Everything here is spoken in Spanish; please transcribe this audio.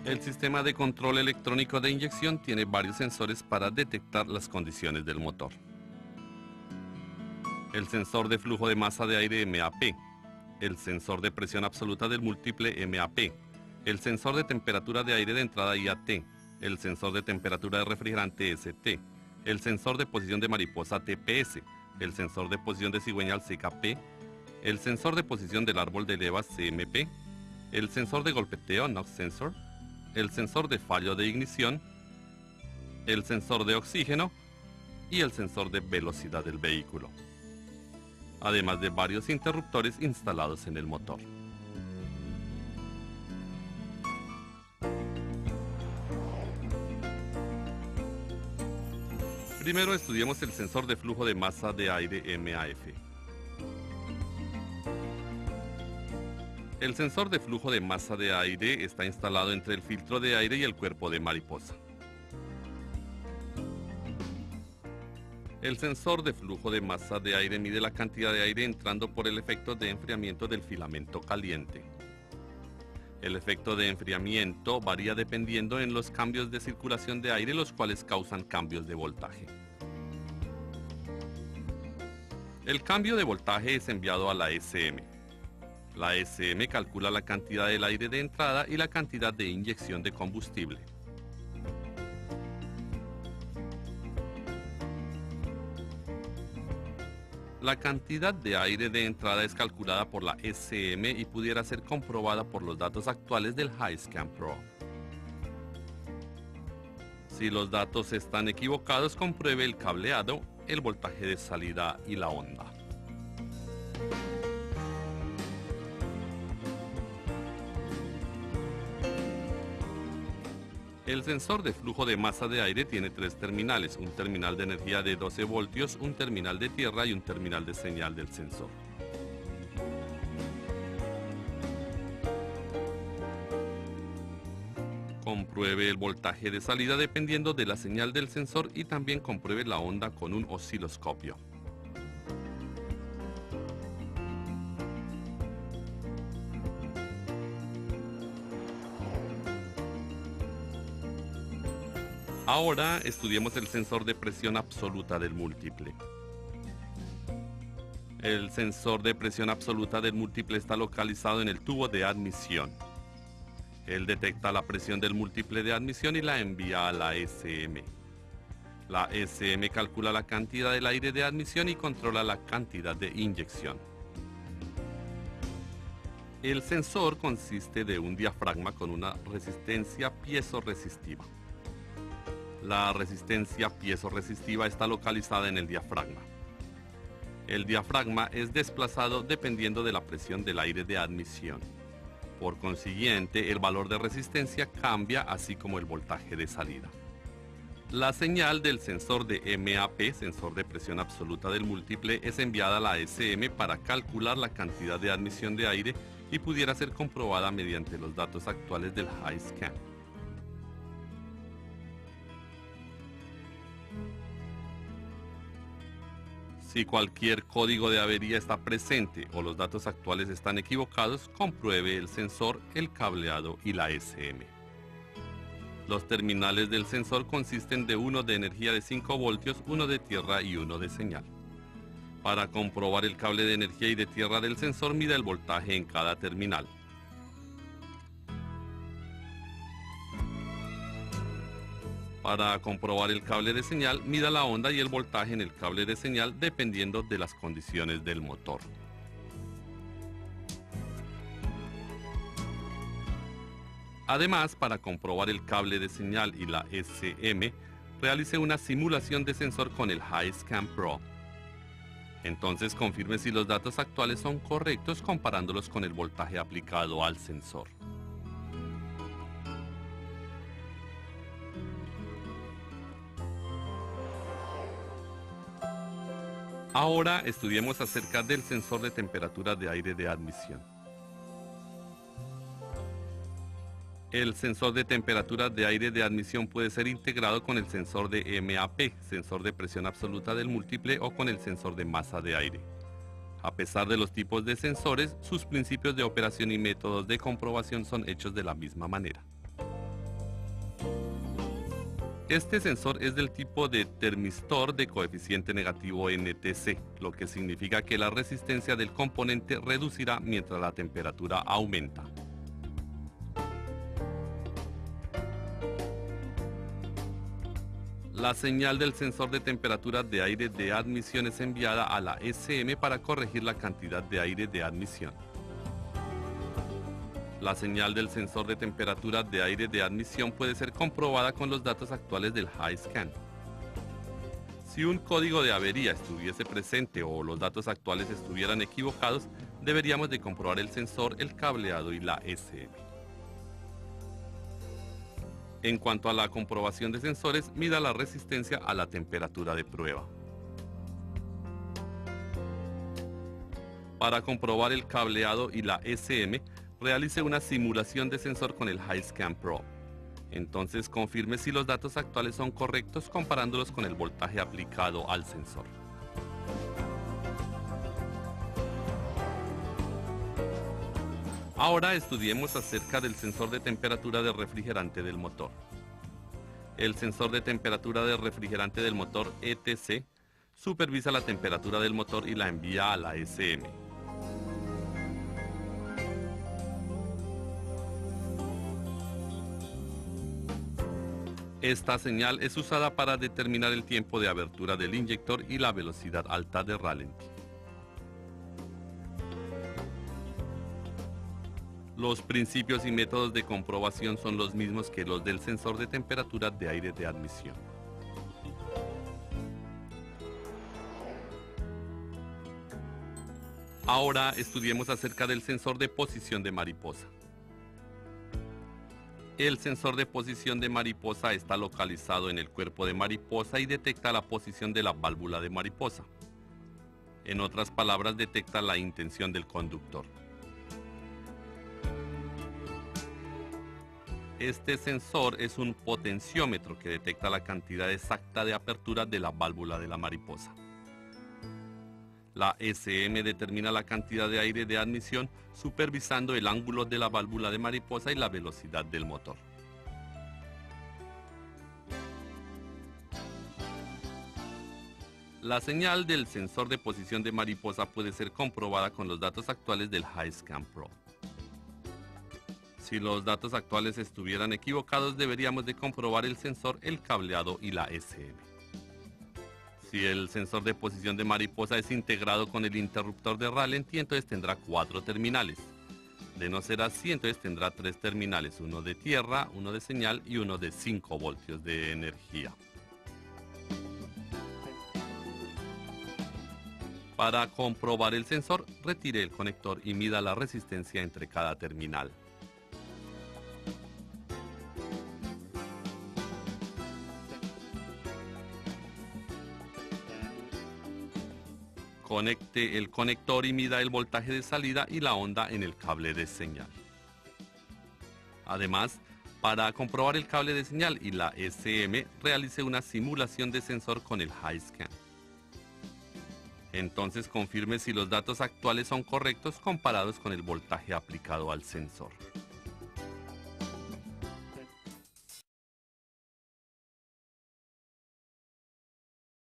El sistema de control electrónico de inyección tiene varios sensores para detectar las condiciones del motor. El sensor de flujo de masa de aire MAP, el sensor de presión absoluta del múltiple MAP, el sensor de temperatura de aire de entrada IAT, el sensor de temperatura de refrigerante ST, el sensor de posición de mariposa TPS, el sensor de posición de cigüeñal CKP, el sensor de posición del árbol de levas CMP, el sensor de golpeteo NOx Sensor, el sensor de fallo de ignición, el sensor de oxígeno y el sensor de velocidad del vehículo, además de varios interruptores instalados en el motor. Primero estudiemos el sensor de flujo de masa de aire MAF. El sensor de flujo de masa de aire está instalado entre el filtro de aire y el cuerpo de mariposa. El sensor de flujo de masa de aire mide la cantidad de aire entrando por el efecto de enfriamiento del filamento caliente. El efecto de enfriamiento varía dependiendo en los cambios de circulación de aire, los cuales causan cambios de voltaje. El cambio de voltaje es enviado a la SM. La SM calcula la cantidad del aire de entrada y la cantidad de inyección de combustible. La cantidad de aire de entrada es calculada por la SM y pudiera ser comprobada por los datos actuales del HiScan Pro. Si los datos están equivocados, compruebe el cableado, el voltaje de salida y la onda. El sensor de flujo de masa de aire tiene tres terminales, un terminal de energía de 12 voltios, un terminal de tierra y un terminal de señal del sensor. Compruebe el voltaje de salida dependiendo de la señal del sensor y también compruebe la onda con un osciloscopio. Ahora estudiemos el sensor de presión absoluta del múltiple. El sensor de presión absoluta del múltiple está localizado en el tubo de admisión. Él detecta la presión del múltiple de admisión y la envía a la SM. La SM calcula la cantidad del aire de admisión y controla la cantidad de inyección. El sensor consiste de un diafragma con una resistencia piezoresistiva. La resistencia piezoresistiva está localizada en el diafragma. El diafragma es desplazado dependiendo de la presión del aire de admisión. Por consiguiente, el valor de resistencia cambia, así como el voltaje de salida. La señal del sensor de MAP, sensor de presión absoluta del múltiple, es enviada a la SM para calcular la cantidad de admisión de aire y pudiera ser comprobada mediante los datos actuales del HiScan. Si cualquier código de avería está presente o los datos actuales están equivocados, compruebe el sensor, el cableado y la SM. Los terminales del sensor consisten de uno de energía de 5 voltios, uno de tierra y uno de señal. Para comprobar el cable de energía y de tierra del sensor, mida el voltaje en cada terminal. Para comprobar el cable de señal, mida la onda y el voltaje en el cable de señal dependiendo de las condiciones del motor. Además, para comprobar el cable de señal y la SM, realice una simulación de sensor con el HiScan Pro. Entonces confirme si los datos actuales son correctos comparándolos con el voltaje aplicado al sensor. Ahora estudiemos acerca del sensor de temperatura de aire de admisión. El sensor de temperatura de aire de admisión puede ser integrado con el sensor de MAP, sensor de presión absoluta del múltiple, o con el sensor de masa de aire. A pesar de los tipos de sensores, sus principios de operación y métodos de comprobación son hechos de la misma manera. Este sensor es del tipo de termistor de coeficiente negativo NTC, lo que significa que la resistencia del componente reducirá mientras la temperatura aumenta. La señal del sensor de temperatura de aire de admisión es enviada a la SM para corregir la cantidad de aire de admisión. La señal del sensor de temperatura de aire de admisión puede ser comprobada con los datos actuales del HiScan. Si un código de avería estuviese presente o los datos actuales estuvieran equivocados, deberíamos de comprobar el sensor, el cableado y la SM. En cuanto a la comprobación de sensores, mida la resistencia a la temperatura de prueba. Para comprobar el cableado y la SM, realice una simulación de sensor con el HiScan Pro. Entonces confirme si los datos actuales son correctos comparándolos con el voltaje aplicado al sensor. Ahora estudiemos acerca del sensor de temperatura de refrigerante del motor. El sensor de temperatura de refrigerante del motor ETC supervisa la temperatura del motor y la envía a la SM. Esta señal es usada para determinar el tiempo de abertura del inyector y la velocidad alta de ralentí. Los principios y métodos de comprobación son los mismos que los del sensor de temperatura de aire de admisión. Ahora estudiemos acerca del sensor de posición de mariposa. El sensor de posición de mariposa está localizado en el cuerpo de mariposa y detecta la posición de la válvula de mariposa. En otras palabras, detecta la intención del conductor. Este sensor es un potenciómetro que detecta la cantidad exacta de apertura de la válvula de la mariposa. La SM determina la cantidad de aire de admisión supervisando el ángulo de la válvula de mariposa y la velocidad del motor. La señal del sensor de posición de mariposa puede ser comprobada con los datos actuales del HiScan Pro. Si los datos actuales estuvieran equivocados, deberíamos de comprobar el sensor, el cableado y la SM. Si el sensor de posición de mariposa es integrado con el interruptor de ralentí, entonces tendrá 4 terminales. De no ser así, entonces tendrá 3 terminales, uno de tierra, uno de señal y uno de 5 voltios de energía. Para comprobar el sensor, retire el conector y mida la resistencia entre cada terminal. Conecte el conector y mida el voltaje de salida y la onda en el cable de señal. Además, para comprobar el cable de señal y la SM, realice una simulación de sensor con el HiScan. Entonces confirme si los datos actuales son correctos comparados con el voltaje aplicado al sensor.